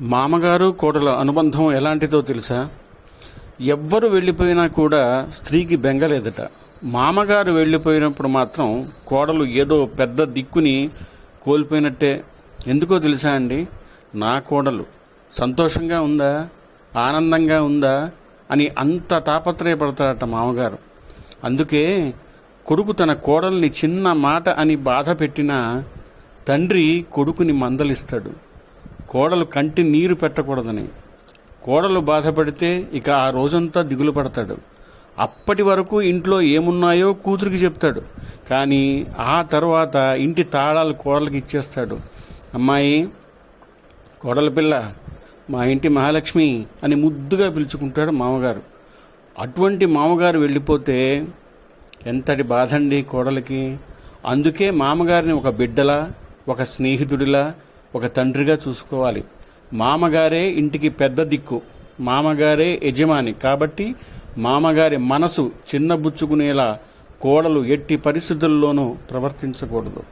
మామగారు కోడల అనుబంధం ఎలాంటిదో తెలుసా? ఎవ్వరు వెళ్ళిపోయినా కూడా స్త్రీకి బెంగలేదట. మామగారు వెళ్ళిపోయినప్పుడు మాత్రం కోడలు ఏదో పెద్ద దిక్కుని కోల్పోయినట్టే. ఎందుకో తెలుసా అండి? నా కోడలు సంతోషంగా ఉందా, ఆనందంగా ఉందా అని అంత తాపత్రయపడతాడట మామగారు. అందుకే కొడుకు తన కోడల్ని చిన్న మాట అని బాధ పెట్టినా తండ్రి కొడుకుని మందలిస్తాడు. కోడలు కంటి నీరు పెట్టకూడదని. కోడలు బాధపడితే ఇక ఆ రోజంతా దిగులు పడతాడు. అప్పటి వరకు ఇంట్లో ఏమున్నాయో కూతురికి చెప్తాడు, కానీ ఆ తర్వాత ఇంటి తాళాలు కోడలికి ఇచ్చేస్తాడు. అమ్మాయి, కోడల పిల్ల, మా ఇంటి మహాలక్ష్మి అని ముద్దుగా పిలుచుకుంటాడు మామగారు. అటువంటి మామగారు వెళ్ళిపోతే ఎంతటి బాధండి కోడలికి. అందుకే మామగారిని ఒక బిడ్డలా, ఒక స్నేహితుడిలా, ఒక తండ్రిగా చూసుకోవాలి. మామగారే ఇంటికి పెద్ద దిక్కు, మామగారే యజమాని. కాబట్టి మామగారి మనసు చిన్నబుచ్చుకునేలా కోడలు ఎట్టి పరిస్థితుల్లోనూ ప్రవర్తించకూడదు.